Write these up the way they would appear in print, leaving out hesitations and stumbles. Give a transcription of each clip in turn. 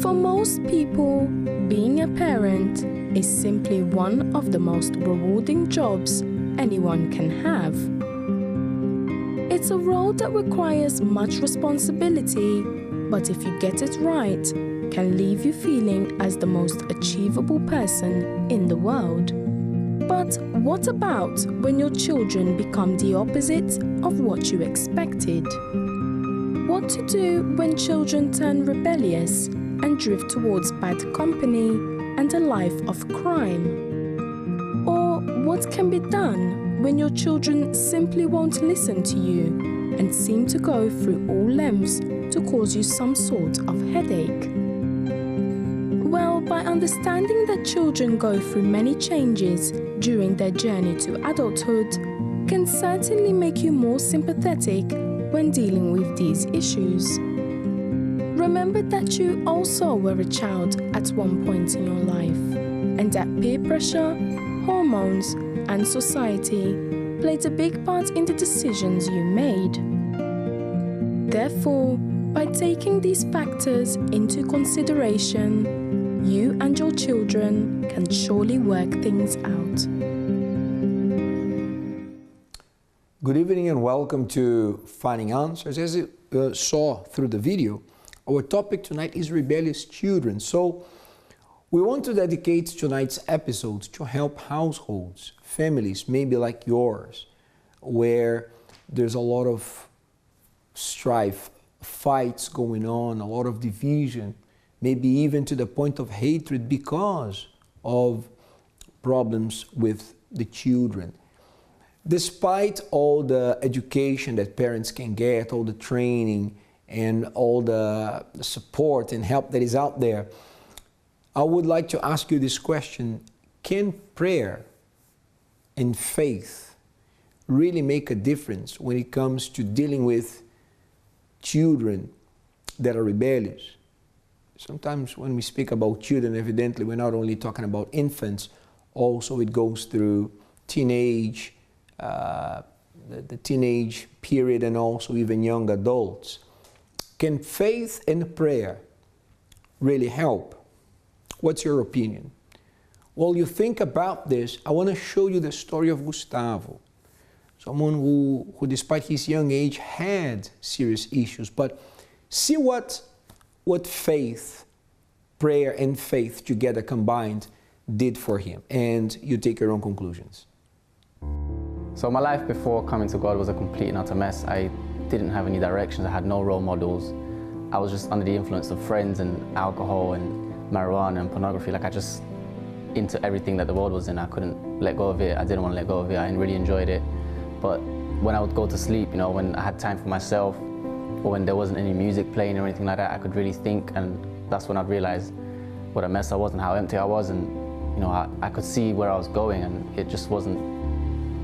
For most people, being a parent is simply one of the most rewarding jobs anyone can have. It's a role that requires much responsibility, but if you get it right, can leave you feeling as the most achievable person in the world. But what about when your children become the opposite of what you expected? What to do when children turn rebellious and drift towards bad company and a life of crime? Or what can be done when your children simply won't listen to you and seem to go through all lengths to cause you some sort of headache? Well, by understanding that children go through many changes during their journey to adulthood can certainly make you more sympathetic when dealing with these issues. Remember that you also were a child at one point in your life, and that peer pressure, hormones, and society played a big part in the decisions you made. Therefore, by taking these factors into consideration, you and your children can surely work things out. Good evening and welcome to Finding Answers. As you saw through the video, our topic tonight is rebellious children. So we want to dedicate tonight's episode to help households, families maybe like yours, where there's a lot of strife, fights going on, a lot of division, maybe even to the point of hatred because of problems with the children. Despite all the education that parents can get, all the training and all the support and help that is out there, I would like to ask you this question: can prayer and faith really make a difference when it comes to dealing with children that are rebellious? Sometimes when we speak about children, evidently we're not only talking about infants, also it goes through teenage, the teenage period, and also even young adults. Can faith and prayer really help? What's your opinion? While you think about this, I want to show you the story of Gustavo, someone who despite his young age had serious issues, but see what faith, prayer and faith together combined did for him, and you take your own conclusions. So my life before coming to God was a complete and utter mess. I didn't have any directions, I had no role models. I was just under the influence of friends and alcohol and marijuana and pornography. Like, I just into everything that the world was in. I couldn't let go of it. I didn't want to let go of it. I really enjoyed it. But when I would go to sleep, you know, when I had time for myself, or when there wasn't any music playing or anything like that, I could really think, and that's when I'd realize what a mess I was and how empty I was, and you know, I could see where I was going, and it just wasn't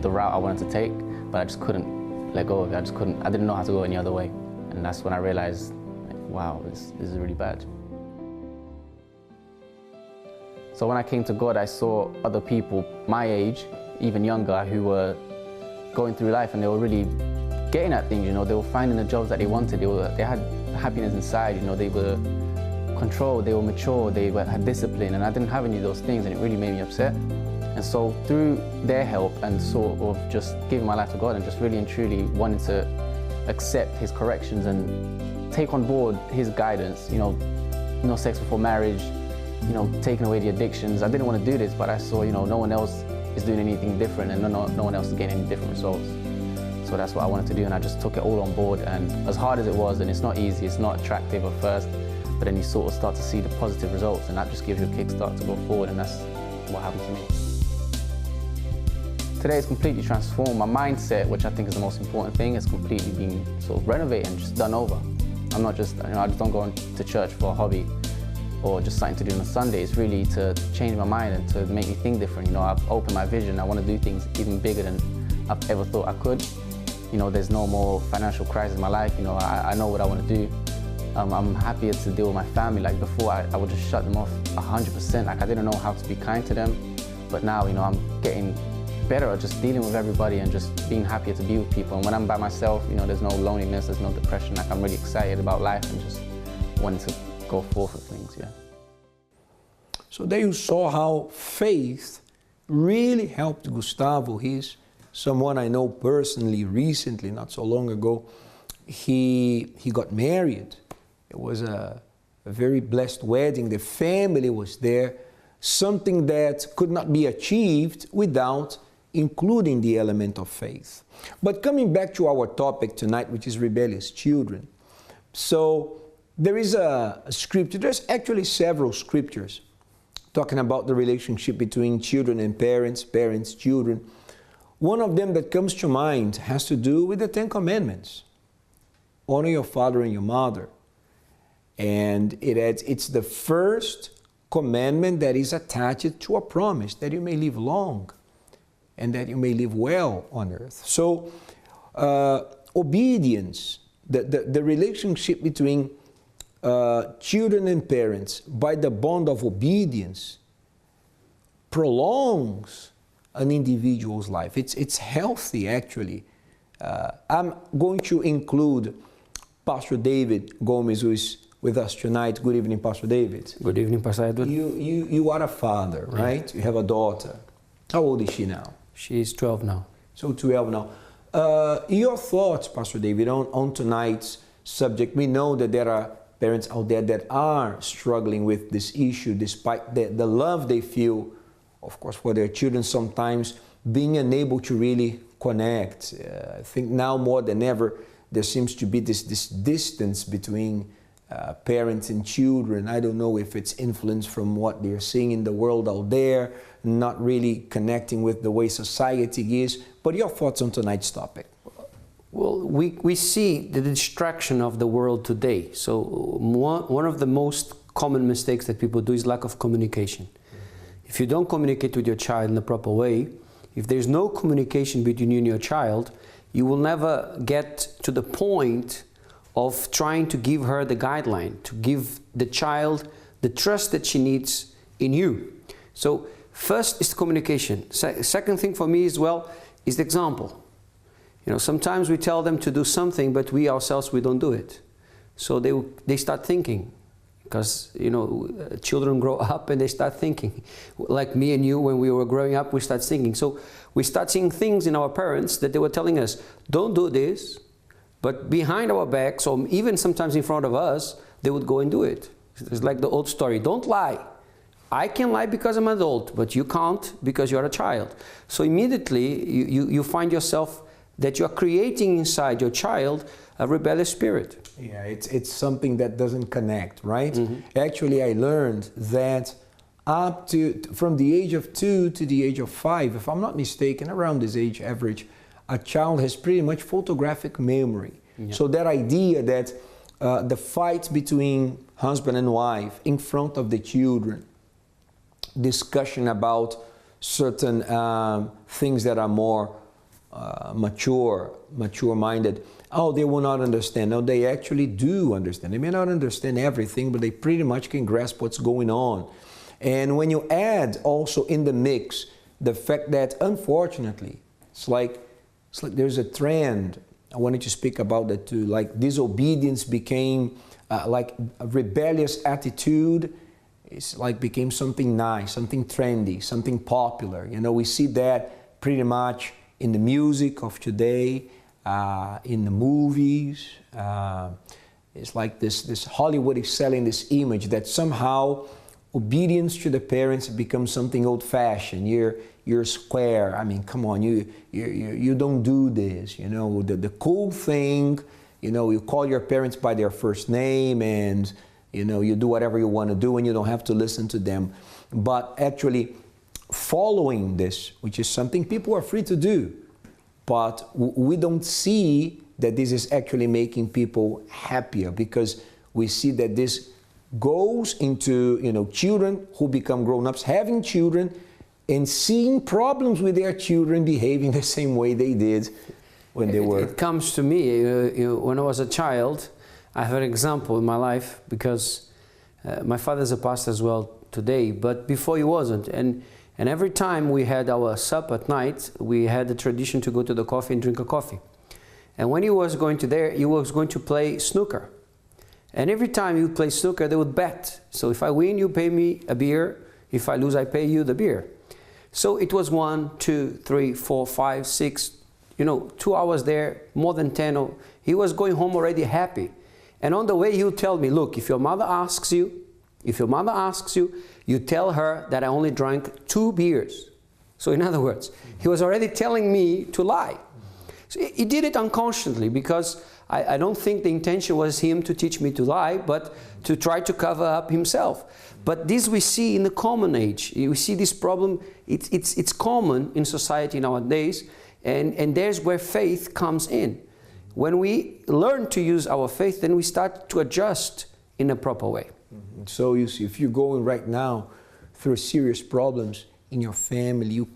the route I wanted to take, but I just couldn't let go of it. I didn't know how to go any other way, and that's when I realized, like, wow, this is really bad. So when I came to God, I saw other people my age, even younger, who were going through life, and they were really getting at things, you know. They were finding the jobs that they wanted. They had happiness inside, you know. They were controlled, they were mature, they had discipline, and I didn't have any of those things, and it really made me upset. And so through their help and sort of just giving my life to God and just really and truly wanting to accept His corrections and take on board His guidance, you know, no sex before marriage, you know, taking away the addictions. I didn't want to do this, but I saw, you know, no one else is doing anything different, and no one else is getting any different results. So that's what I wanted to do, and I just took it all on board. And as hard as it was, and it's not easy, it's not attractive at first, but then you sort of start to see the positive results, and that just gives you a kickstart to go forward, and that's what happened to me. Today it's completely transformed. My mindset, which I think is the most important thing, is completely been sort of renovated and just done over. I'm not just, you know, I just don't go to church for a hobby or just something to do on a Sunday. It's really to change my mind and to make me think different. You know, I've opened my vision. I want to do things even bigger than I've ever thought I could. You know, there's no more financial crisis in my life. You know, I know what I want to do. I'm happier to deal with my family. Like before, I would just shut them off 100%. Like I didn't know how to be kind to them. But now, you know, I'm getting better at just dealing with everybody and just being happier to be with people. And when I'm by myself, you know, there's no loneliness, there's no depression. Like I'm really excited about life and just wanting to go forth with things, yeah. So there you saw how faith really helped Gustavo. He's someone I know personally recently, not so long ago. He got married. It was a very blessed wedding. The family was there, something that could not be achieved without including the element of faith. But coming back to our topic tonight, which is rebellious children. So there is a scripture, there's actually several scriptures talking about the relationship between children and parents, parents, children. One of them that comes to mind has to do with the Ten Commandments. Honor your father and your mother. And it's the first commandment that is attached to a promise that you may live long and that you may live well on earth. So obedience, the relationship between children and parents by the bond of obedience prolongs an individual's life. It's healthy, actually. I'm going to include Pastor David Gomez, who is with us tonight. Good evening, Pastor David. Good evening, Pastor Edward. You are a father, right? Yeah. You have a daughter. How old is she now? She's 12 now. So 12 now. Your thoughts, Pastor David, on tonight's subject. We know that there are parents out there that are struggling with this issue despite the love they feel, of course, for their children, sometimes being unable to really connect. I think now more than ever, there seems to be this distance between parents and children. I don't know if it's influence from what they're seeing in the world out there, not really connecting with the way society is. But your thoughts on tonight's topic? Well, we see the distraction of the world today. So one of the most common mistakes that people do is lack of communication. If you don't communicate with your child in the proper way, if there's no communication between you and your child, you will never get to the point of trying to give her the guideline, to give the child the trust that she needs in you. So first is communication. Second thing for me as well is the example. You know, sometimes we tell them to do something, but we ourselves, we don't do it. So they start thinking, because, you know, children grow up and they start thinking. Like me and you, when we were growing up, we start thinking. So we start seeing things in our parents that they were telling us, don't do this, but behind our backs, or even sometimes in front of us, they would go and do it. It's like the old story, don't lie. I can lie because I'm an adult, but you can't because you're a child. So immediately you find yourself that you're creating inside your child a rebellious spirit. Yeah, it's something that doesn't connect, right? Mm-hmm. Actually, I learned that from the age of 2 to the age of 5, if I'm not mistaken, around this age average, a child has pretty much photographic memory. Yeah. So that idea that the fight between husband and wife in front of the children, discussion about certain things that are more mature-minded. Oh, they will not understand. No, they actually do understand. They may not understand everything, but they pretty much can grasp what's going on. And when you add also in the mix the fact that, unfortunately, it's like there's a trend. I wanted to speak about that too. Like disobedience became like a rebellious attitude. It's like became something nice, something trendy, something popular. You know, we see that pretty much in the music of today, in the movies. It's like this Hollywood is selling this image that somehow obedience to the parents becomes something old-fashioned. You're square. I mean, come on, you don't do this. You know, the cool thing. You know, you call your parents by their first name, and you know, you do whatever you want to do, and you don't have to listen to them. But actually, following this, which is something people are free to do, but we don't see that this is actually making people happier, because we see that this goes into, you know, children who become grown-ups having children and seeing problems with their children behaving the same way they did when they were. It comes to me, when I was a child, I have an example in my life, because my father's a pastor as well today, but before he wasn't. And every time we had our supper at night, we had the tradition to go to the coffee and drink a coffee. And when he was going to there, he was going to play snooker. And every time you play snooker, they would bet. So if I win, you pay me a beer. If I lose, I pay you the beer. So it was 1, 2, 3, 4, 5, 6, 2 hours there, more than 10. He was going home already happy. And on the way, he would tell me, look, if your mother asks you, you tell her that I only drank 2 beers. So in other words, he was already telling me to lie. So he did it unconsciously, because I don't think the intention was him to teach me to lie, but to try to cover up himself. But this we see in the common age. We see this problem, it's common in society nowadays, and there's where faith comes in. When we learn to use our faith, then we start to adjust in a proper way. So you see, if you're going right now through serious problems in your family,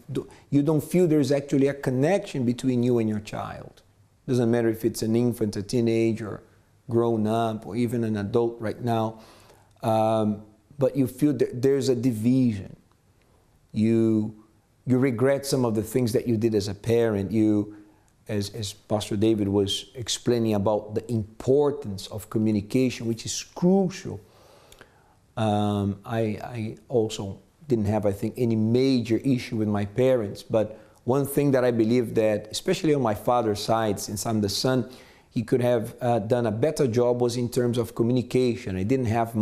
you don't feel there's actually a connection between you and your child. Doesn't matter if it's an infant, a teenager, grown up, or even an adult right now, but you feel that there's a division. You regret some of the things that you did as a parent. As Pastor David was explaining about the importance of communication, which is crucial. I also didn't have, I think, any major issue with my parents, but one thing that I believe that, especially on my father's side, since I'm the son, he could have done a better job was in terms of communication. I don't have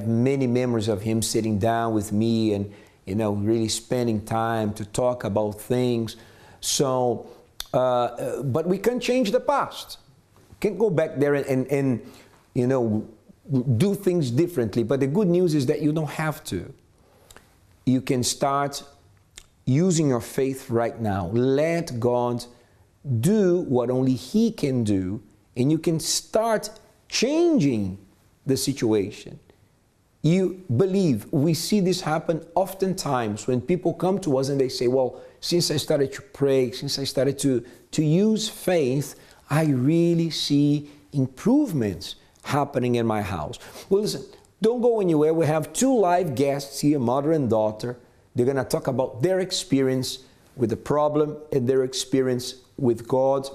many memories of him sitting down with me and, really spending time to talk about things. So, but we can change the past. Can't go back there and do things differently. But the good news is that you don't have to. You can start using your faith right now. Let God do what only He can do, and you can start changing the situation. You believe, we see this happen oftentimes when people come to us and they say, well, since I started to pray, since I started to use faith, I really see improvements happening in my house. Well, listen, don't go anywhere. We have 2 live guests here, mother and daughter. They're going to talk about their experience with the problem and their experience with God.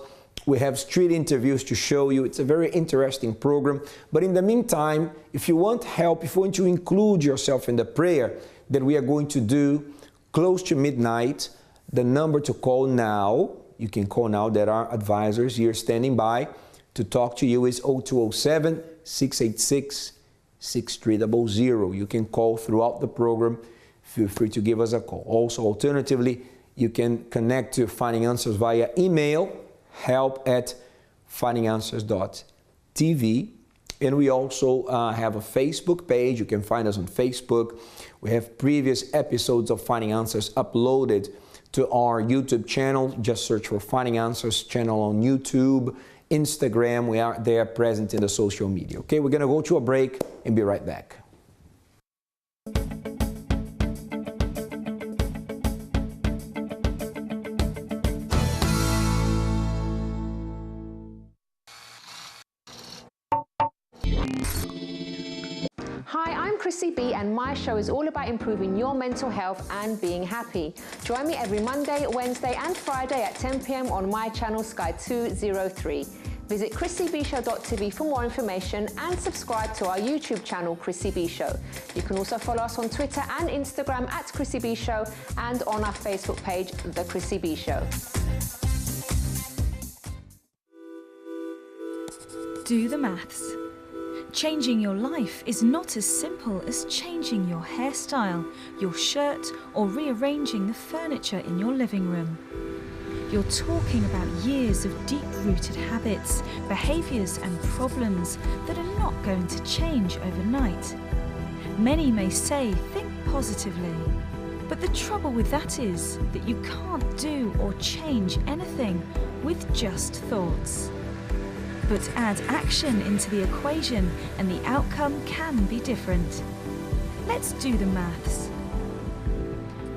We have street interviews to show you. It's a very interesting program. But in the meantime, if you want help, if you want to include yourself in the prayer that we are going to do close to midnight, the number to call now, you can call now, there are advisors here standing by to talk to you, is 0207 686 6300. You can call throughout the program. Feel free to give us a call. Also, alternatively, you can connect to Finding Answers via email, help@findinganswers.tv. And we also have a Facebook page. You can find us on Facebook. We have previous episodes of Finding Answers uploaded to our YouTube channel. Just search for Finding Answers channel on YouTube, Instagram. We are there present in the social media. Okay, we're going to go to a break and be right back. Hi, I'm Chrissy B, and my show is all about improving your mental health and being happy. Join me every Monday, Wednesday and Friday at 10 p.m. on my channel Sky 203. Visit chrissybshow.tv for more information and subscribe to our YouTube channel, Chrissy B Show. You can also follow us on Twitter and Instagram at Chrissy B Show and on our Facebook page, The Chrissy B Show. Do the maths. Changing your life is not as simple as changing your hairstyle, your shirt, or rearranging the furniture in your living room. You're talking about years of deep-rooted habits, behaviours and problems that are not going to change overnight. Many may say, think positively, but the trouble with that is that you can't do or change anything with just thoughts. But add action into the equation and the outcome can be different. Let's do the maths.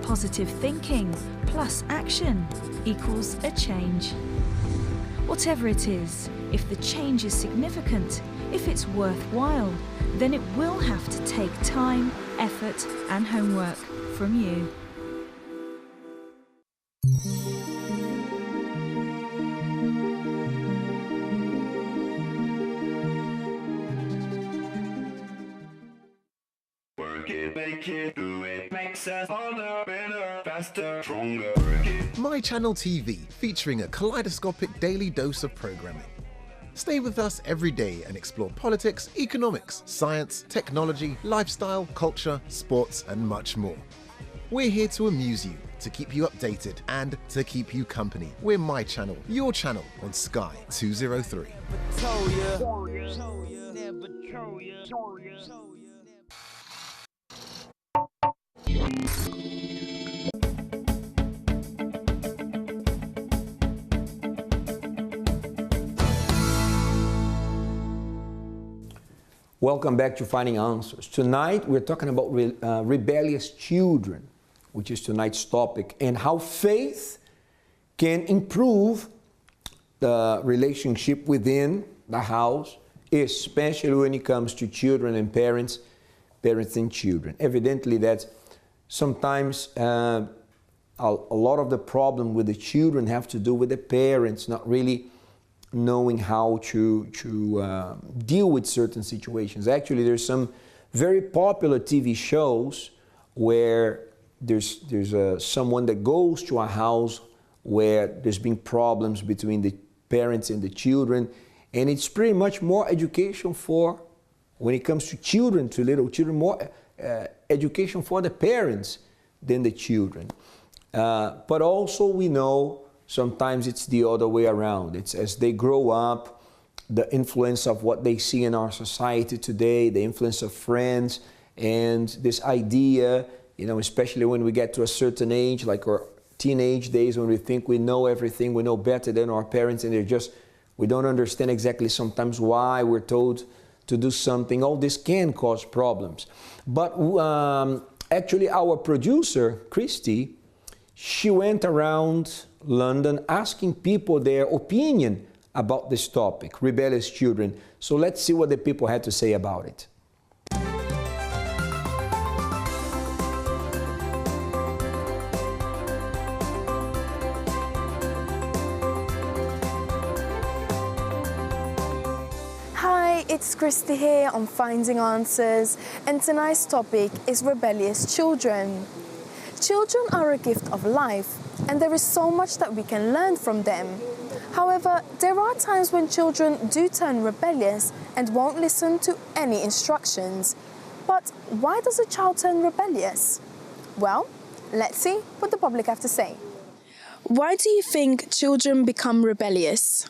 Positive thinking plus action equals a change. Whatever it is, if the change is significant, if it's worthwhile, then it will have to take time, effort and homework from you. it, make it, do it. Makes us harder, better, faster, stronger. My Channel TV, featuring a kaleidoscopic daily dose of programming. Stay with us every day and explore politics, economics, science, technology, lifestyle, culture, sports, and much more. We're here to amuse you, to keep you updated, and to keep you company. We're My Channel, your channel on Sky 203. Welcome back to Finding Answers. Tonight we're talking about rebellious children, which is tonight's topic, and how faith can improve the relationship within the house, especially when it comes to children and parents and children. Evidently that sometimes a lot of the problem with the children have to do with the parents not really knowing how to deal with certain situations. Actually, there's some very popular TV shows where there's someone that goes to a house where there's been problems between the parents and the children, and it's pretty much more education for, when it comes to children, to little children, more education for the parents than the children. But also we know sometimes it's the other way around. It's as they grow up, the influence of what they see in our society today, the influence of friends, and this idea, you know, especially when we get to a certain age, like our teenage days, when we think we know everything, we know better than our parents, and we don't understand exactly sometimes why we're told to do something. All this can cause problems. But actually our producer, Christy, she went around London asking people their opinion about this topic, rebellious children. So let's see what the people had to say about it. Hi, it's Christy here on Finding Answers, and tonight's topic is rebellious children. Children are a gift of life, and there is so much that we can learn from them. However, there are times when children do turn rebellious and won't listen to any instructions. But why does a child turn rebellious? Well, let's see what the public have to say. Why do you think children become rebellious?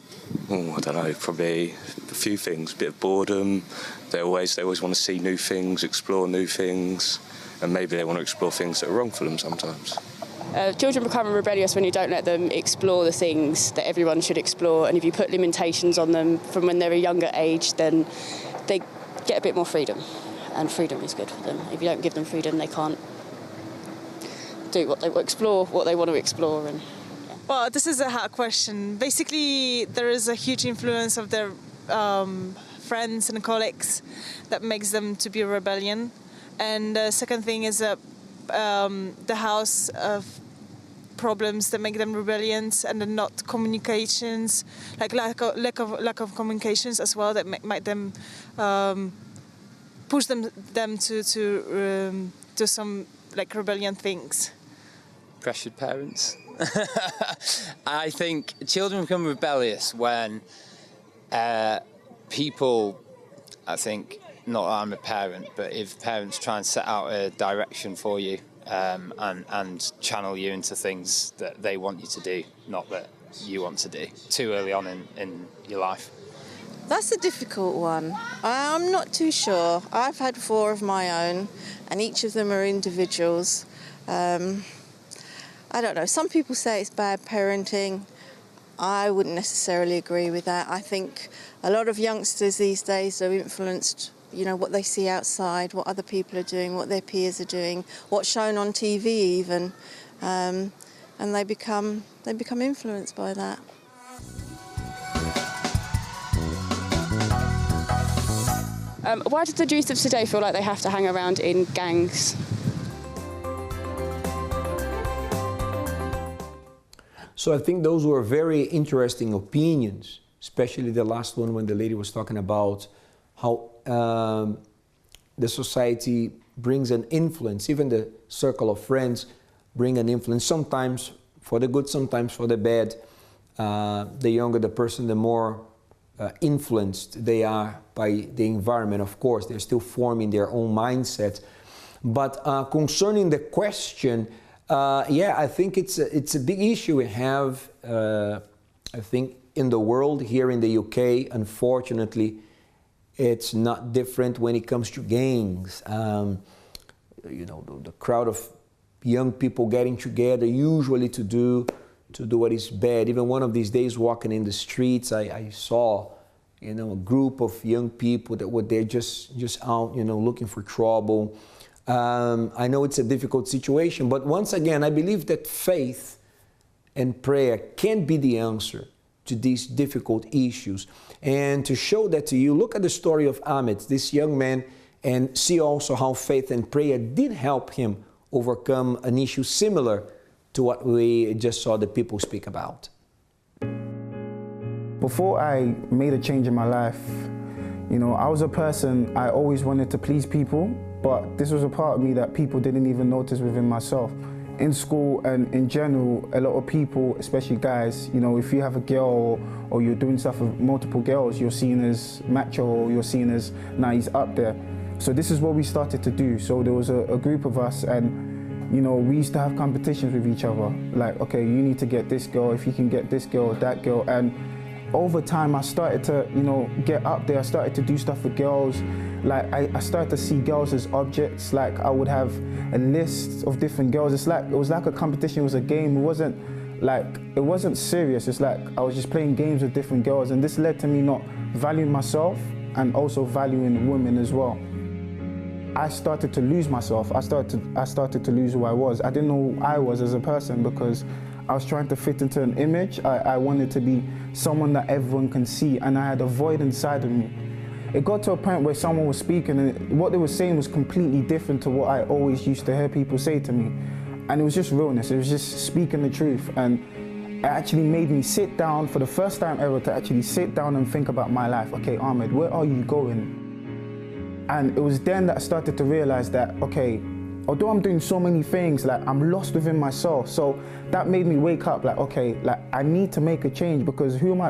Oh, I don't know, probably a few things. A bit of boredom. They always want to see new things, explore new things, and maybe they want to explore things that are wrong for them sometimes. Children become rebellious when you don't let them explore the things that everyone should explore, and if you put limitations on them from when they're a younger age, then they get a bit more freedom, and freedom is good for them. If you don't give them freedom, they can't explore what they want to explore. And well, this is a hard question. Basically, there is a huge influence of their friends and colleagues that makes them to be a rebellion. And the second thing is the house of problems that make them rebellions, and then not communications, like lack of communications as well, that might them push them to do some like rebellion things. Pressured parents. I think children become rebellious when people, I think, not that I'm a parent, but if parents try and set out a direction for you and channel you into things that they want you to do, not that you want to do, too early on in your life. That's a difficult one. I'm not too sure. I've had 4 of my own, and each of them are individuals. I don't know. Some people say it's bad parenting. I wouldn't necessarily agree with that. I think a lot of youngsters these days are influenced, you know, what they see outside, what other people are doing, what their peers are doing, what's shown on TV even, and they become influenced by that. Why do the youth of today feel like they have to hang around in gangs? So I think those were very interesting opinions, especially the last one when the lady was talking about how the society brings an influence. Even the circle of friends bring an influence, sometimes for the good, sometimes for the bad. The younger the person, the more influenced they are by the environment. Of course, they're still forming their own mindset. But concerning the question, yeah, I think it's a big issue we have, I think, in the world. Here in the UK, unfortunately, it's not different when it comes to gangs. You know, the crowd of young people getting together usually to do what is bad. Even one of these days, walking in the streets, I saw, you know, a group of young people that were there just out, you know, looking for trouble. I know it's a difficult situation, but once again, I believe that faith and prayer can be the answer to these difficult issues. And to show that to you, look at the story of Ahmed, this young man, and see also how faith and prayer did help him overcome an issue similar to what we just saw the people speak about. Before I made a change in my life, you know, I was a person, I always wanted to please people, but this was a part of me that people didn't even notice within myself. In school and in general, a lot of people, especially guys, you know, if you have a girl or you're doing stuff with multiple girls, you're seen as macho, or you're seen as, nah, he's up there. So this is what we started to do. So there was a group of us, and, you know, we used to have competitions with each other. Like, okay, you need to get this girl, if you can get this girl, that girl. And over time, I started to, you know, get up there. I started to do stuff with girls. Like, I started to see girls as objects. Like, I would have a list of different girls. It was like a competition. It was a game. It wasn't serious. It's like I was just playing games with different girls, and this led to me not valuing myself and also valuing women as well. I started to lose myself. I started to lose who I was. I didn't know who I was as a person because I was trying to fit into an image. I wanted to be someone that everyone can see, and I had a void inside of me. It got to a point where someone was speaking, and what they were saying was completely different to what I always used to hear people say to me. And it was just realness. It was just speaking the truth. And it actually made me sit down for the first time ever, to actually sit down and think about my life. Okay, Ahmed, where are you going? And it was then that I started to realize that, okay, although I'm doing so many things, like, I'm lost within myself. So that made me wake up, like, okay, like, I need to make a change, because who am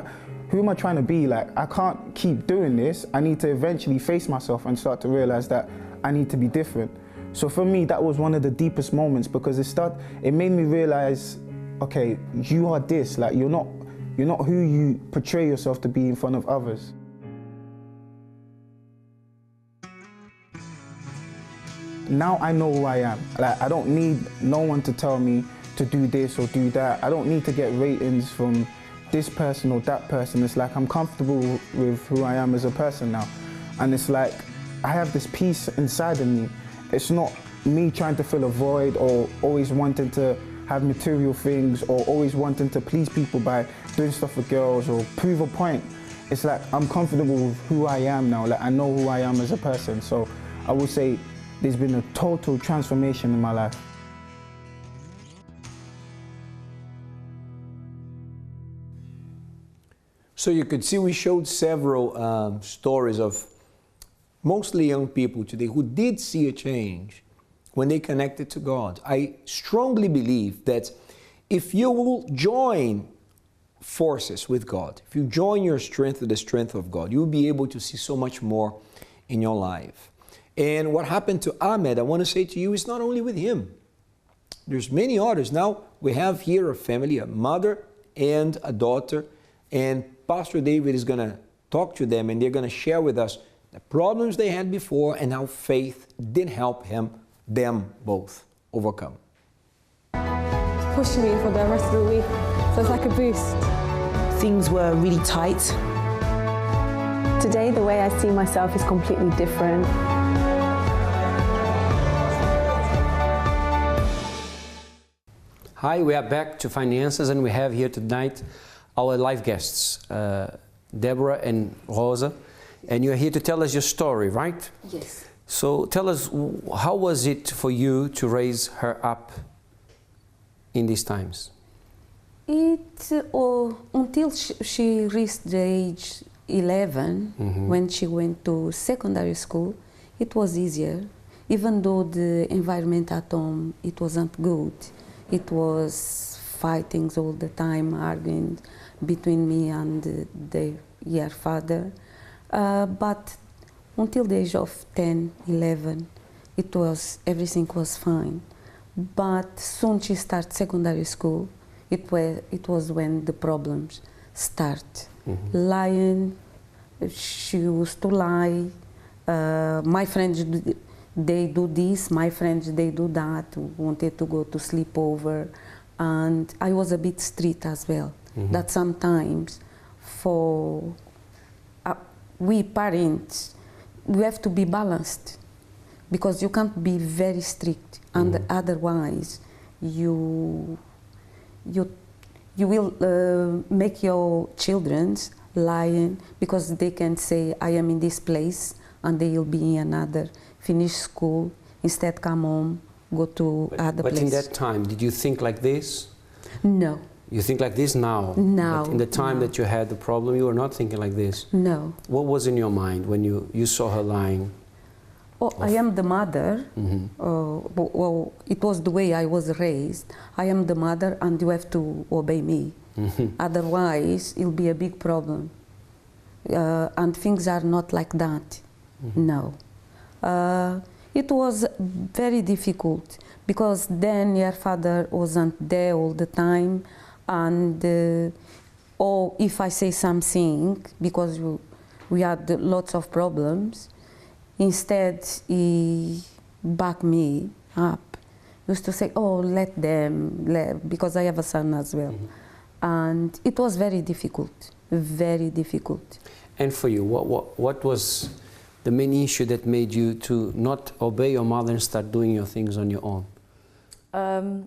I trying to be? Like, I can't keep doing this. I need to eventually face myself and start to realize that I need to be different. So for me, that was one of the deepest moments, because it made me realize, okay, you are this. Like, you're not who you portray yourself to be in front of others. Now I know who I am. Like, I don't need no one to tell me to do this or do that. I don't need to get ratings from this person or that person. It's like I'm comfortable with who I am as a person now. And it's like I have this peace inside of me. It's not me trying to fill a void or always wanting to have material things or always wanting to please people by doing stuff with girls or prove a point. It's like I'm comfortable with who I am now. Like, I know who I am as a person. So I would say there's been a total transformation in my life. So you could see we showed several stories of mostly young people today who did see a change when they connected to God. I strongly believe that if you will join forces with God, if you join your strength with the strength of God, you'll be able to see so much more in your life. And what happened to Ahmed, I want to say to you, is not only with him. There's many others. Now we have here a family, a mother and a daughter, and Pastor David is going to talk to them, and they're going to share with us the problems they had before and how faith did help them both overcome. Pushing me for the rest of the week, so it's like a boost. Things were really tight. Today, the way I see myself is completely different. Hi, we are back to Finances, and we have here tonight our live guests, Debora and Rosa, and you're here to tell us your story, right? Yes. So tell us, how was it for you to raise her up in these times? Until she reached the age 11, when she went to secondary school, it was easier. even though the environment at home, it wasn't good. It was fightings all the time, arguing between me and their father. But until the age of 10, 11, everything was fine. But soon she started secondary school. It was when the problems start. Lying, she used to lie. My friends, they do this, my friends, they do that, wanted to go to sleepover. And I was a bit strict as well. That sometimes for we parents, we have to be balanced, because you can't be very strict, and otherwise you will make your children lying, because they can say, I am in this place, and they will be in another, finish school, instead come home, go to other place. But in that time, did you think like this? No. You think like this now? No. But in the time that you had the problem, you were not thinking like this? No. What was in your mind when you saw her lying? Oh, I am the mother. Well, it was the way I was raised. I am the mother, and you have to obey me. Otherwise, it'll be a big problem. And things are not like that. No. It was very difficult, because then your father wasn't there all the time, and or if I say something, because we had lots of problems, instead he backed me up. He used to say, oh, let them, because I have a son as well. And it was very difficult, very difficult. And for you, what was the main issue that made you to not obey your mother and start doing your things on your own?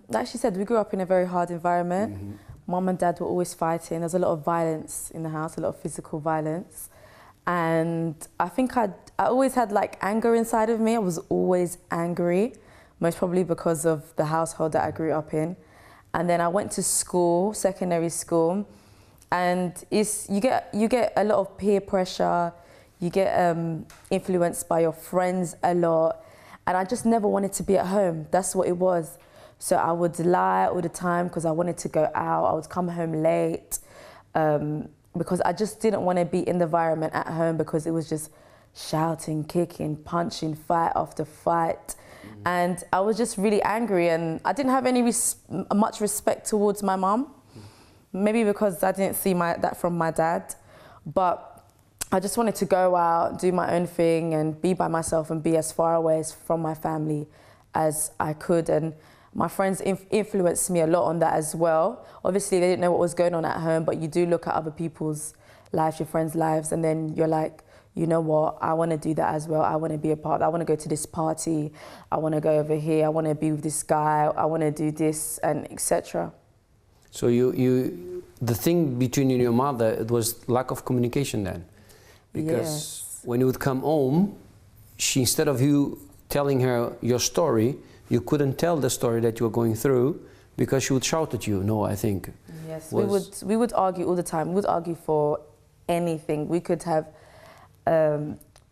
Like she said, we grew up in a very hard environment. Mom and dad were always fighting. There's a lot of violence in the house, a lot of physical violence. And I think I always had like anger inside of me. I was always angry, most probably because of the household that I grew up in. And then I went to school, secondary school, and you get a lot of peer pressure. You get influenced by your friends a lot. And I just never wanted to be at home. That's what it was. So I would lie all the time because I wanted to go out. I would come home late because I just didn't want to be in the environment at home, because it was just shouting, kicking, punching, fight after fight. And I was just really angry, and I didn't have any much respect towards my mom. Maybe because I didn't see that from my dad. But I just wanted to go out, do my own thing, and be by myself and be as far away from my family as I could. And my friends influenced me a lot on that as well. Obviously, they didn't know what was going on at home, but you do look at other people's lives, your friends' lives, and then you're like, you know what, I want to do that as well. I want to be a part. I want to go to this party. I want to go over here. I want to be with this guy. I want to do this, and etc. So the thing between you and your mother, it was lack of communication then? Because when you would come home, instead of you telling her your story, you couldn't tell the story that you were going through, because she would shout at you. No, I think. Yes, we would argue all the time. We would argue for anything. We could have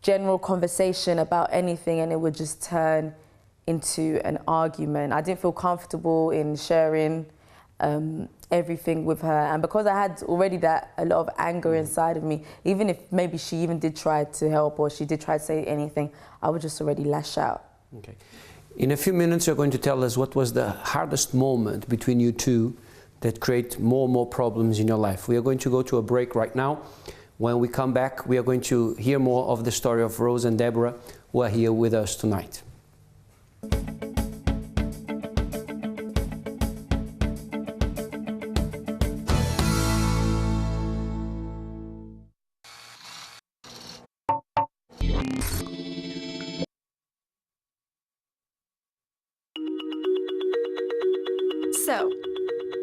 general conversation about anything, and it would just turn into an argument. I didn't feel comfortable in sharing everything with her, and because I had already a lot of anger inside of me, even if maybe she even did try to help or she did try to say anything, I would just already lash out. Okay. In a few minutes, you're going to tell us what was the hardest moment between you two that create more and more problems in your life. We are going to go to a break right now. When we come back, we are going to hear more of the story of Rosa and Debora, who are here with us tonight. So,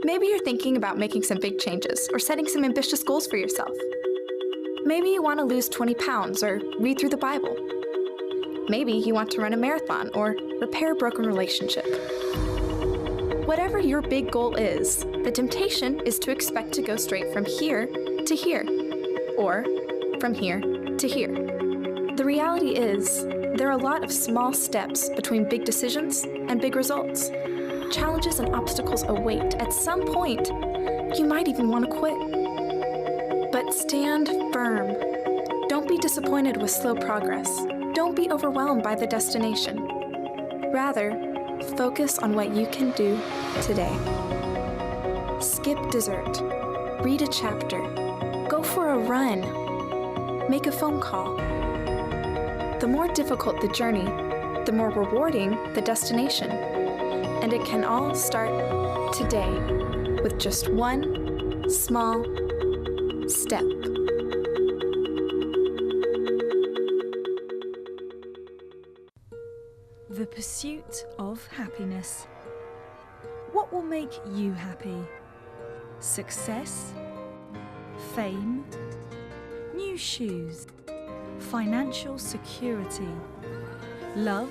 maybe you're thinking about making some big changes or setting some ambitious goals for yourself. Maybe you want to lose 20 pounds or read through the Bible. Maybe you want to run a marathon or repair a broken relationship. Whatever your big goal is, the temptation is to expect to go straight from here to here, or from here to here. The reality is, there are a lot of small steps between big decisions and big results. Challenges and obstacles await. At some point, you might even want to quit. But stand firm. Don't be disappointed with slow progress. Don't be overwhelmed by the destination. Rather, focus on what you can do today. Skip dessert. Read a chapter. Go for a run. Make a phone call. The more difficult the journey, the more rewarding the destination. And it can all start today with just one small step. The pursuit of happiness. What will make you happy? Success? Fame? New shoes? Financial security? Love?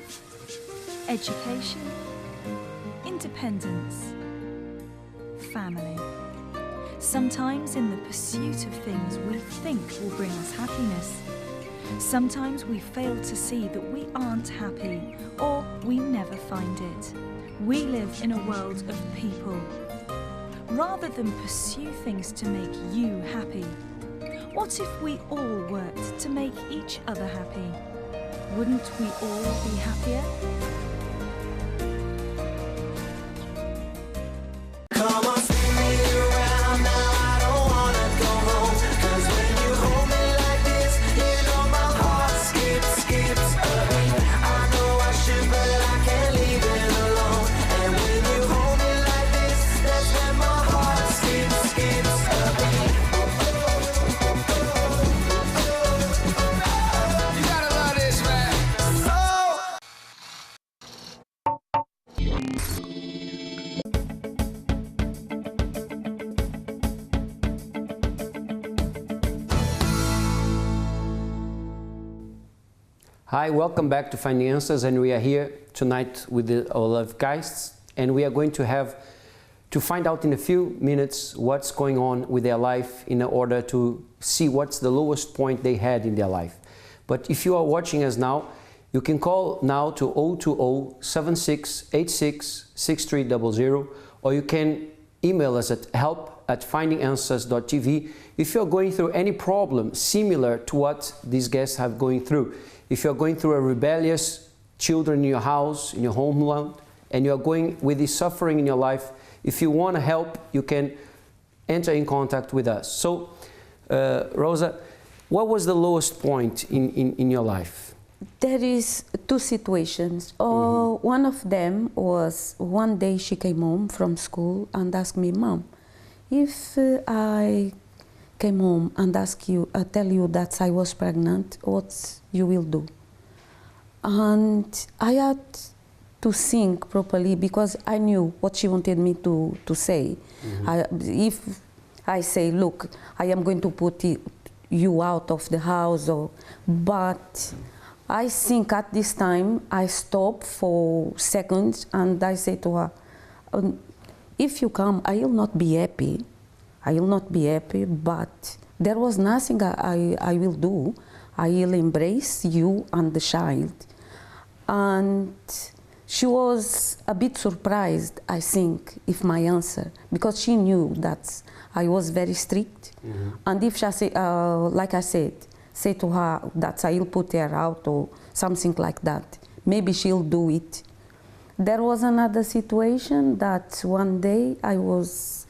Education? Independence? Family? Sometimes in the pursuit of things we think will bring us happiness, sometimes we fail to see that we aren't happy, or we never find it. We live in a world of people. Rather than pursue things to make you happy, what if we all worked to make each other happy? Wouldn't we all be happier? Hi, welcome back to Finances, and we are here tonight with our love guests, and we are going to find out in a few minutes what's going on with their life in order to see what's the lowest point they had in their life. But if you are watching us now, you can call now to 020-7686-6300, or you can email us at help@findinganswers.tv if you're going through any problem similar to what these guests have going through. If you're going through a rebellious children in your house, in your homeland, and you're going with this suffering in your life, if you want to help, you can enter in contact with us. So, Rosa, what was the lowest point in your life? There is two situations. One of them was one day she came home from school and asked me, Mom, if I came home and tell you that I was pregnant, what you will do? And I had to think properly because I knew what she wanted me to say. If I say, look, I am going to put you out of the house, but I think at this time I stopped for seconds and I say to her, if you come, I will not be happy. I will not be happy, but there was nothing I will do. I will embrace you and the child. And she was a bit surprised, I think, if my answer, because she knew that I was very strict. And if she say, like I said, say to her that I will put her out or something like that, maybe she'll do it. There was another situation that one day I was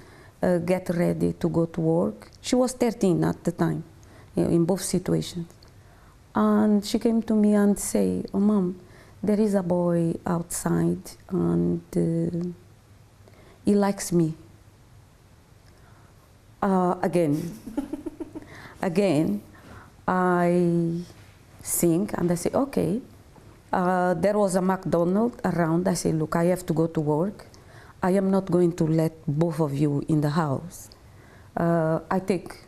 get ready to go to work. She was 13 at the time, in both situations. And she came to me and say, oh, Mom, there is a boy outside and he likes me. Again, I think and I say, okay. There was a McDonald's around. I say, look, I have to go to work. I am not going to let both of you in the house. I take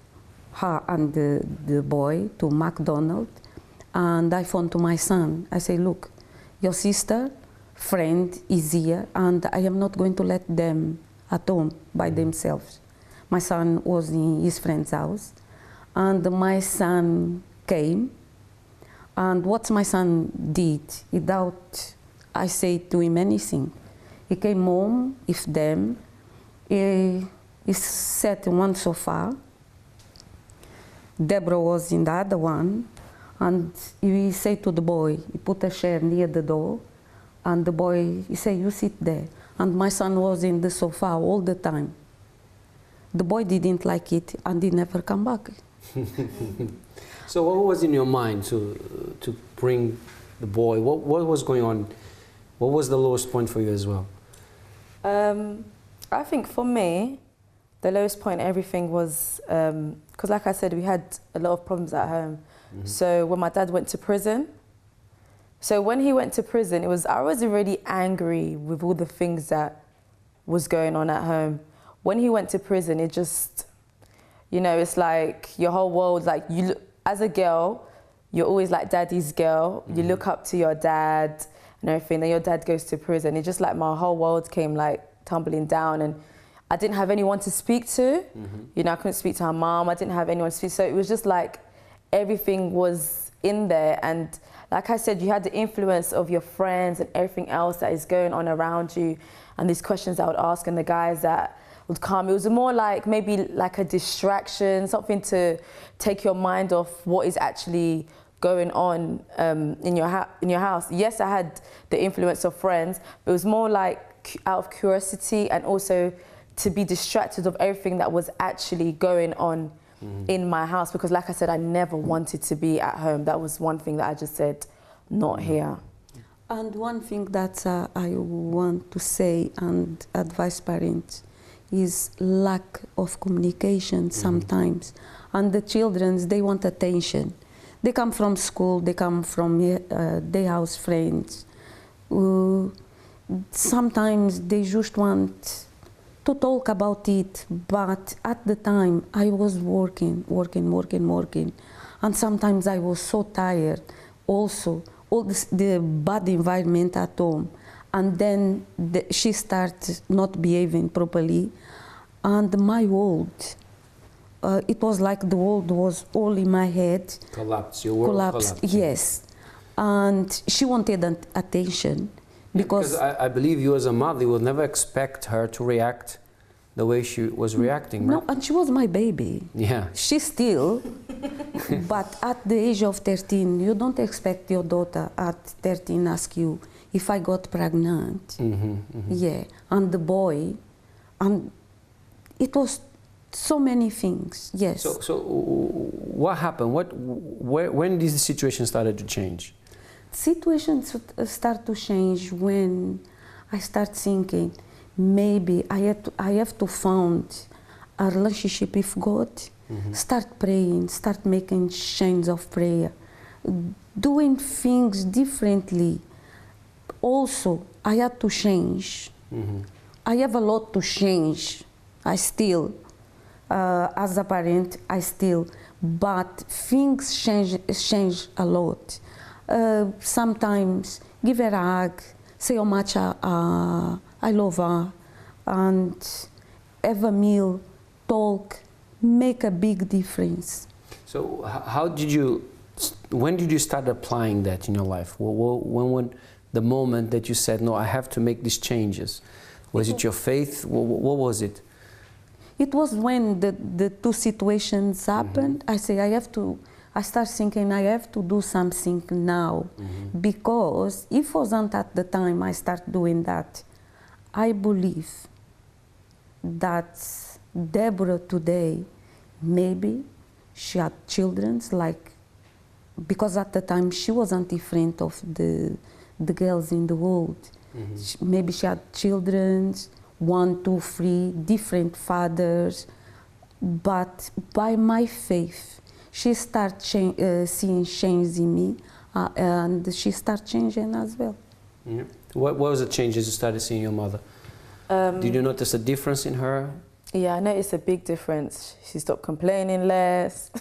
her and the boy to McDonald's, and I phone to my son. I say, look, your sister, friend is here, and I am not going to let them at home by themselves. My son was in his friend's house, and my son came, And what my son did, without I say to him anything, he came home with them, he sat in one sofa, Debora was in the other one, and he said to the boy, he put a chair near the door, and the boy, he said, you sit there. And my son was in the sofa all the time. The boy didn't like it, and he never come back. So what was in your mind to bring the boy? What was going on? What was the lowest point for you as well? I think for me, the lowest point in everything was, because like I said, we had a lot of problems at home. Mm-hmm. So when my dad went to prison, I was already angry with all the things that was going on at home. When he went to prison, it just, you know, it's like your whole world, like you, as a girl, you're always like daddy's girl. Mm-hmm. You look up to your dad and everything. Then your dad goes to prison. It just like my whole world came like tumbling down, and I didn't have anyone to speak to. Mm-hmm. You know, I couldn't speak to her mom. I didn't have anyone to speak to. So it was just like everything was in there. And like I said, you had the influence of your friends and everything else that is going on around you, and these questions I would ask and the guys that would come. It was more like maybe like a distraction, something to take your mind off what is actually going on in your house. Yes, I had the influence of friends, but it was more like out of curiosity and also to be distracted of everything that was actually going on in my house, because like I said, I never wanted to be at home. That was one thing that I just said, not here. And one thing that I want to say and advise parents is lack of communication sometimes. And the children, they want attention. They come from school, they come from their house friends. Sometimes they just want to talk about it, but at the time I was working. And sometimes I was so tired also, all the bad environment at home. And then she started not behaving properly. And my world, it was like the world was all in my head. Collapsed, your world collapsed. Yes. And she wanted attention. Because I believe you as a mother, you would never expect her to react the way she was reacting, right? No, and she was my baby. Yeah. She still, but at the age of 13, you don't expect your daughter at 13 ask you if I got pregnant. Yeah, and the boy, and it was so many things, yes. So what happened? When did the situation started to change? Situations start to change when I start thinking, maybe I have to find a relationship with God, start praying, start making chains of prayer, doing things differently. Also, I had to change. I have a lot to change. I still, as a parent, but things change a lot. Sometimes give her a hug, say how much I love her, and have a meal, talk, make a big difference. So when did you start applying that in your life? When the moment that you said, no, I have to make these changes? Was it your faith? What was it? It was when the two situations happened. I say I start thinking I have to do something now, because if it wasn't at the time I start doing that, I believe that Debora today, maybe she had children, like, because at the time she wasn't different of the girls in the world. Maybe she had children, 1, 2, 3, different fathers, but by my faith, she started seeing change in me, and she started changing as well. What was the changes you started seeing in your mother? Did you notice a difference in her? Yeah, I noticed a big difference. She stopped complaining less.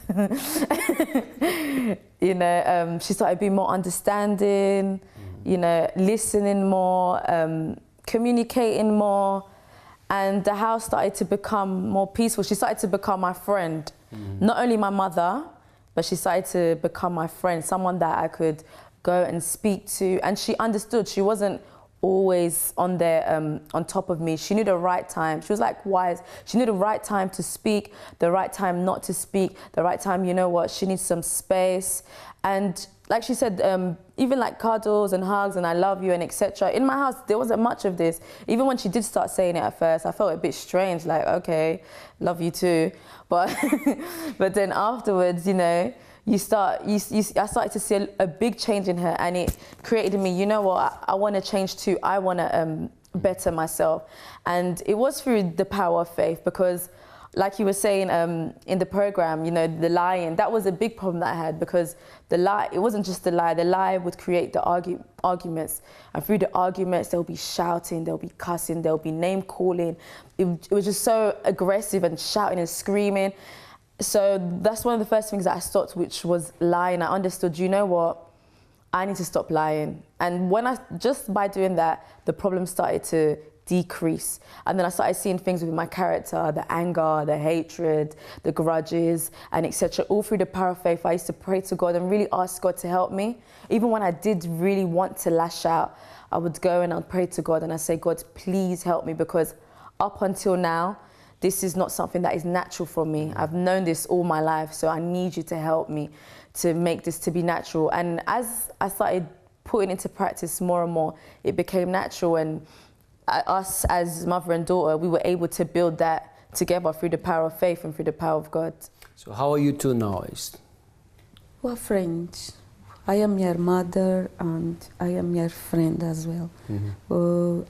You know, she started being more understanding, you know, listening more, communicating more, and the house started to become more peaceful. She started to become my friend. Not only my mother, but she started to become my friend, someone that I could go and speak to. And she understood. She wasn't always on there, on top of me. She knew the right time. She was like wise. She knew the right time to speak, the right time not to speak, the right time, you know what, she needs some space. And like she said, even like cuddles and hugs and I love you and etc. In my house, there wasn't much of this. Even when she did start saying it at first, I felt a bit strange, like, okay, love you too. But, but then afterwards, you know, I started to see a big change in her, and it created in me, you know what, I want to change too. I want to better myself. And it was through the power of faith, because like you were saying in the program, you know, the lying, that was a big problem that I had, because the lie, it wasn't just the lie would create the arguments. And through the arguments, there'll be shouting, there'll be cussing, there'll be name calling. It was just so aggressive and shouting and screaming. So that's one of the first things that I stopped, which was lying. I understood, you know what, I need to stop lying. And just by doing that, the problem started to decrease. And then I started seeing things with my character, the anger, the hatred, the grudges, and etc. All through the power of faith, I used to pray to God and really ask God to help me. Even when I did really want to lash out, I would go and I'd pray to God and I'd say, God, please help me, because up until now, this is not something that is natural for me. I've known this all my life, so I need you to help me to make this to be natural. And as I started putting into practice more and more, it became natural. And us as mother and daughter, we were able to build that together through the power of faith and through the power of God. So how are you two now? We're friends. I am your mother and I am your friend as well.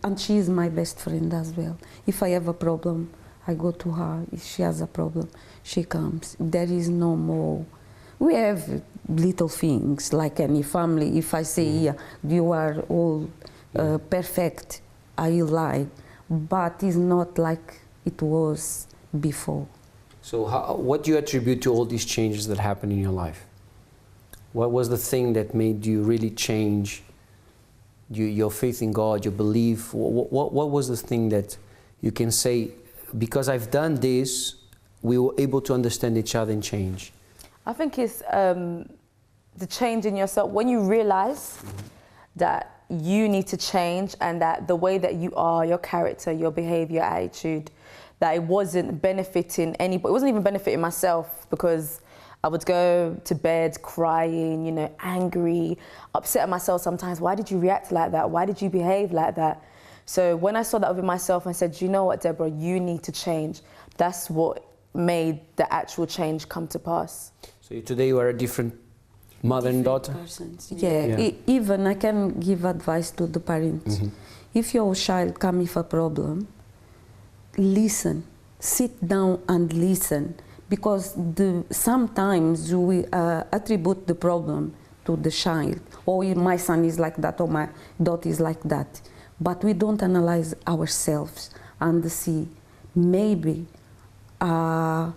And she is my best friend as well. If I have a problem, I go to her. If she has a problem, she comes. There is no more. We have little things like any family. If I say, yeah, you are all perfect, I lie. But it's not like it was before. So what do you attribute to all these changes that happened in your life? What was the thing that made you really change your faith in God, your belief? What was the thing that you can say, because I've done this, we were able to understand each other and change? I think it's the change in yourself. When you realize that you need to change, and that the way that you are, your character, your behavior, your attitude, that it wasn't benefiting anybody. It wasn't even benefiting myself, because I would go to bed crying, you know, angry, upset at myself sometimes. Why did you react like that? Why did you behave like that? So when I saw that within myself and said, you know what, Deborah, you need to change, that's what made the actual change come to pass. So today you are a different mother and daughter? Persons. Yeah. Even I can give advice to the parents. If your child comes with a problem, listen, sit down and listen, because sometimes we attribute the problem to the child. Or my son is like that, or my daughter is like that. But we don't analyze ourselves and see, maybe I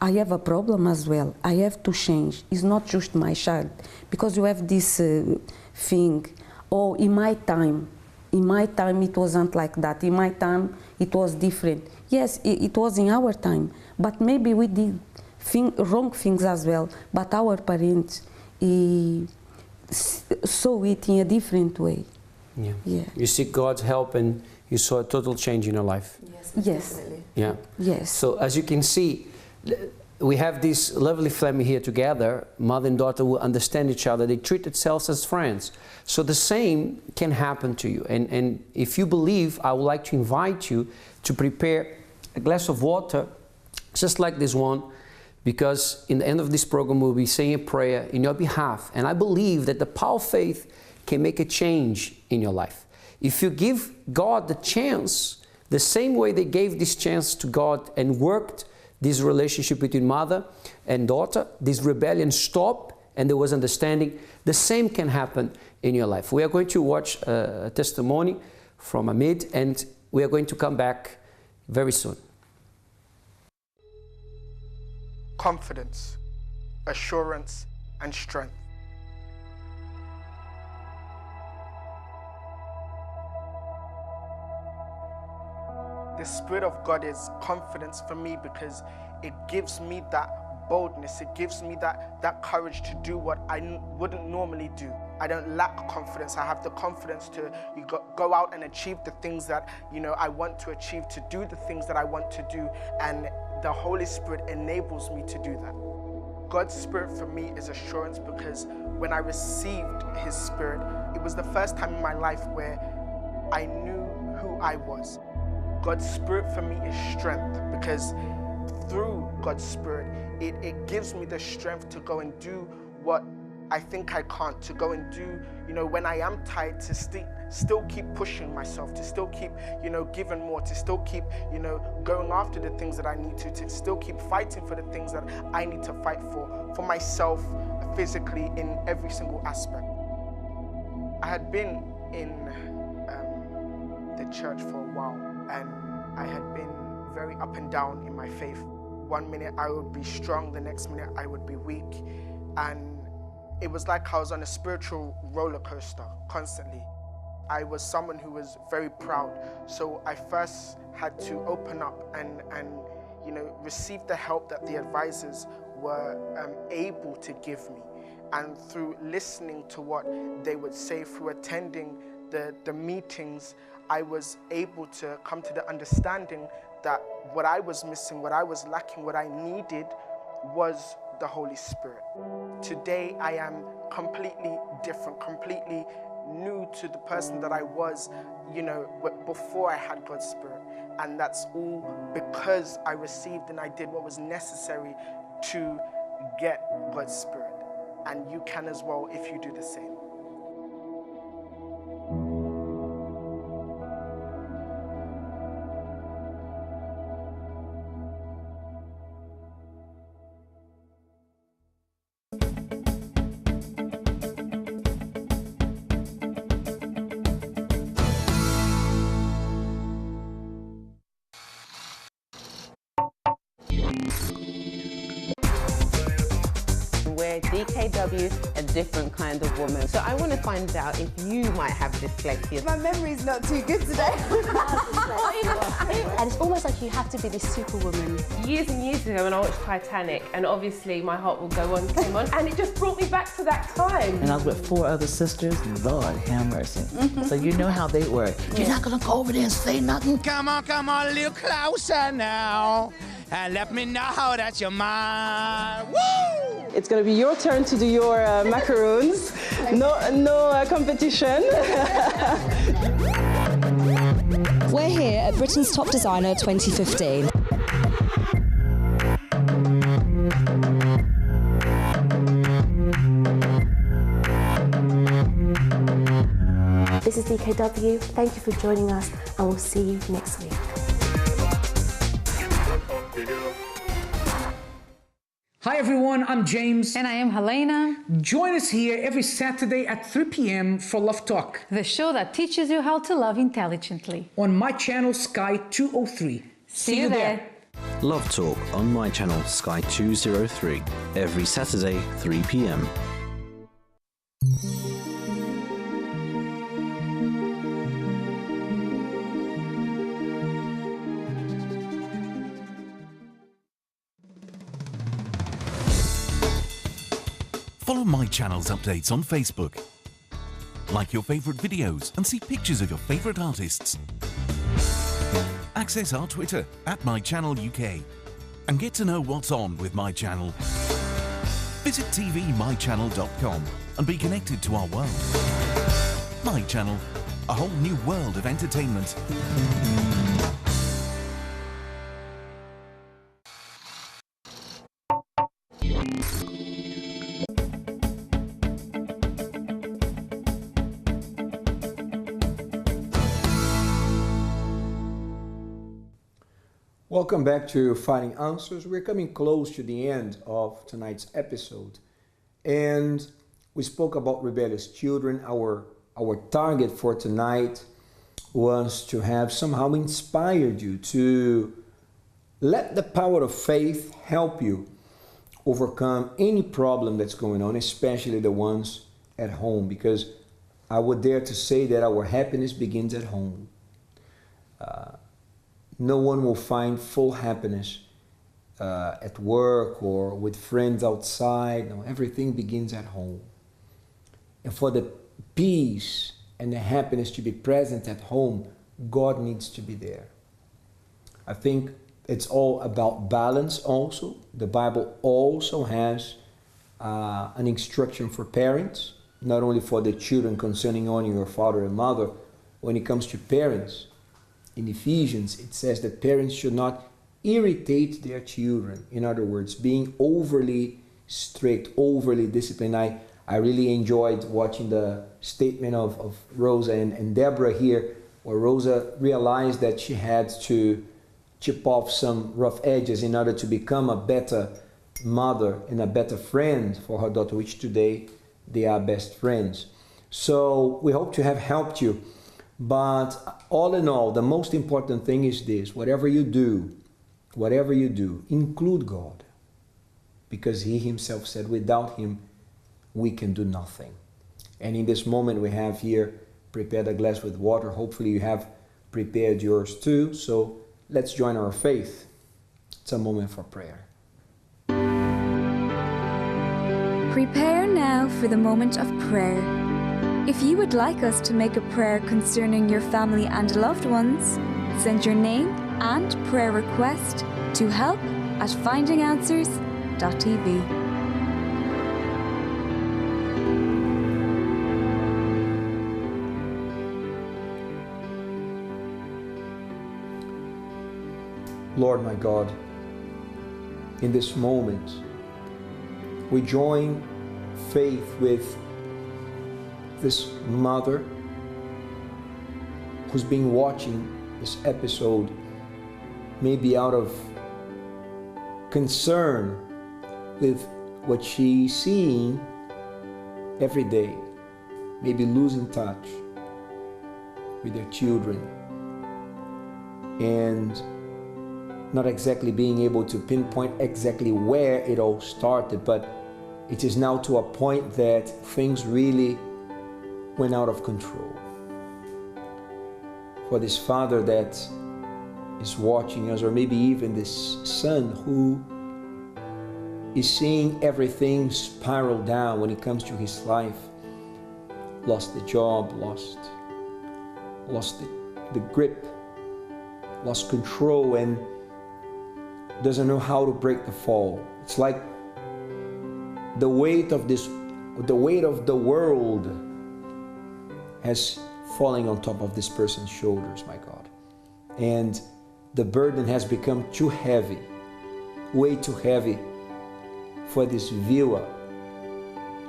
have a problem as well. I have to change. It's not just my child. Because you have this thing, oh, in my time it wasn't like that. In my time it was different. Yes, it was in our time. But maybe we did wrong things as well. But our parents saw it in a different way. Yeah. You seek God's help and you saw a total change in your life. Yes. Yeah. Yes. So as you can see, we have this lovely family here together. Mother and daughter will understand each other. They treat themselves as friends. So the same can happen to you. And if you believe, I would like to invite you to prepare a glass of water, just like this one, because in the end of this program we'll be saying a prayer in your behalf. And I believe that the power of faith can make a change in your life. If you give God the chance, the same way they gave this chance to God and worked this relationship between mother and daughter, this rebellion stopped and there was understanding, the same can happen in your life. We are going to watch a testimony from Amid, and we are going to come back very soon. Confidence, assurance, and strength. The Spirit of God is confidence for me, because it gives me that boldness. It gives me that courage to do what I wouldn't normally do. I don't lack confidence. I have the confidence to go out and achieve the things that, I want to achieve, to do the things that I want to do. And the Holy Spirit enables me to do that. God's Spirit for me is assurance, because when I received His Spirit, it was the first time in my life where I knew who I was. God's Spirit for me is strength, because through God's Spirit, it gives me the strength to go and do what I think I can't, to go and do, when I am tired, to still keep pushing myself, to still keep, giving more, to still keep, going after the things that I need to still keep fighting for the things that I need to fight for myself, physically, in every single aspect. I had been in the church for a while, and I had been very up and down in my faith. One minute I would be strong, the next minute I would be weak, and it was like I was on a spiritual roller coaster constantly. I was someone who was very proud, so I first had to open up and receive the help that the advisors were able to give me. And through listening to what they would say, through attending the meetings, I was able to come to the understanding that what I was missing, what I was lacking, what I needed was the Holy Spirit. Today, I am completely different, completely new to the person that I was, before I had God's Spirit. And that's all because I received and I did what was necessary to get God's Spirit. And you can as well if you do the same. Where DKW a different kind of woman. So I want to find out if you might have dyslexia. My memory's not too good today. And it's almost like you have to be this superwoman. Years and years ago when I watched Titanic, and obviously My Heart Will Go On came on, and it just brought me back to that time. And I was with 4 other sisters. Lord have mercy. So you know how they were. You're not gonna go over there and say nothing. Come on, a little closer now, and let me know that you're mine. Woo! It's going to be your turn to do your macaroons. No competition. We're here at Britain's Top Designer 2015. This is DKW. Thank you for joining us, and we'll see you next week. Hi everyone, I'm James. And I am Helena. Join us here every Saturday at 3 p.m. for Love Talk. The show that teaches you how to love intelligently. On my channel, Sky 203. See you there. Love Talk on my channel, Sky 203. Every Saturday, 3 p.m. Follow my channel's updates on Facebook. Like your favourite videos and see pictures of your favourite artists. Access our Twitter @MyChannelUK and get to know what's on with My Channel. Visit tvmychannel.com and be connected to our world. My Channel, a whole new world of entertainment. Welcome back to Finding Answers. We're coming close to the end of tonight's episode, and we spoke about rebellious children. Our target for tonight was to have somehow inspired you to let the power of faith help you overcome any problem that's going on, especially the ones at home, because I would dare to say that our happiness begins at home. No one will find full happiness at work or with friends outside. No, everything begins at home. And for the peace and the happiness to be present at home, God needs to be there. I think it's all about balance also. The Bible also has an instruction for parents, not only for the children concerning honoring your father and mother. When it comes to parents, in Ephesians, it says that parents should not irritate their children. In other words, being overly strict, overly disciplined. I really enjoyed watching the statement of Rosa and Debora here, where Rosa realized that she had to chip off some rough edges in order to become a better mother and a better friend for her daughter, which today they are best friends. So we hope to have helped you. But all in all, the most important thing is this: whatever you do, include God. Because He Himself said, without Him, we can do nothing. And in this moment we have here prepared a glass with water. Hopefully you have prepared yours too. So let's join our faith. It's a moment for prayer. Prepare now for the moment of prayer. If you would like us to make a prayer concerning your family and loved ones, send your name and prayer request to help@findinganswers.tv. Lord my God, in this moment, we join faith with this mother who's been watching this episode, maybe out of concern with what she's seeing every day, maybe losing touch with their children and not exactly being able to pinpoint exactly where it all started, but it is now to a point that things really went out of control. For this father that is watching us, or maybe even this son who is seeing everything spiral down when it comes to his life, lost the job, lost the grip, lost control, and doesn't know how to break the fall. It's like the weight of the world has fallen on top of this person's shoulders, my God. And the burden has become too heavy, way too heavy for this viewer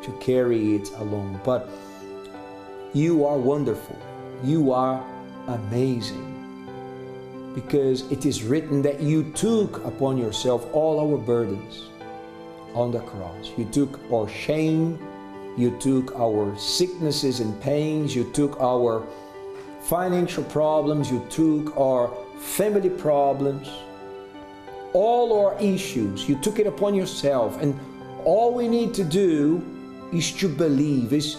to carry it alone. But you are wonderful. You are amazing. Because it is written that you took upon yourself all our burdens on the cross. You took our shame, you took our sicknesses and pains, you took our financial problems, you took our family problems, all our issues. You took it upon yourself, and all we need to do is to believe, is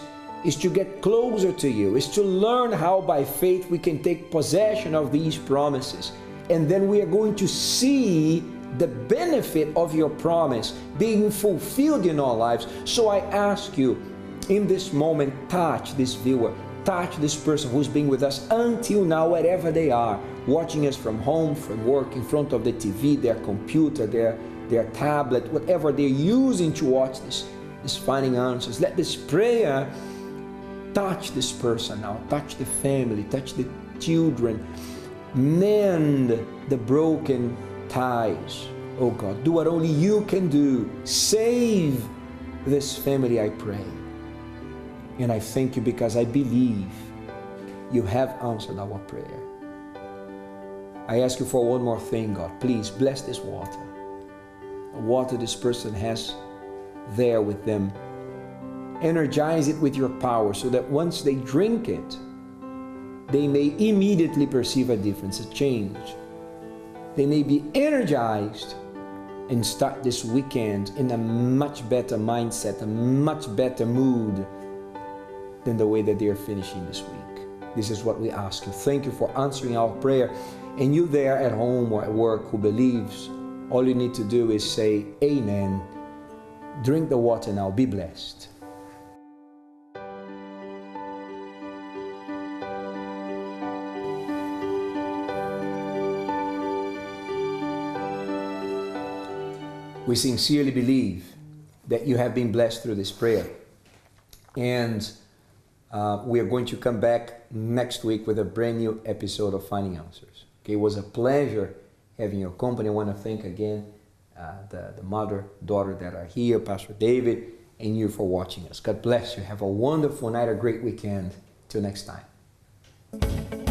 to get closer to you, is to learn how by faith we can take possession of these promises. And then we are going to see the benefit of your promise being fulfilled in our lives. So I ask you, in this moment, touch this viewer, touch this person who's been with us until now, wherever they are, watching us from home, from work, in front of the TV, their computer, their tablet, whatever they're using to watch this Finding Answers. Let this prayer touch this person now, touch the family, touch the children, mend the broken ties. Oh God, do what only you can do. Save this family, I pray. And I thank you because I believe you have answered our prayer. I ask you for one more thing, God. Please bless this water. The water this person has there with them. Energize it with your power so that once they drink it, they may immediately perceive a difference, a change. They may be energized and start this weekend in a much better mindset, a much better mood than the way that they are finishing this week. This is what we ask you. Thank you for answering our prayer. And you there at home or at work who believes All you need to do is say amen, drink the water now, be blessed. We sincerely believe that you have been blessed through this prayer. And we are going to come back next week with a brand new episode of Finding Answers. Okay, it was a pleasure having your company. I want to thank again the mother, daughter that are here, Pastor David, and you for watching us. God bless you. Have a wonderful night, a great weekend. Till next time.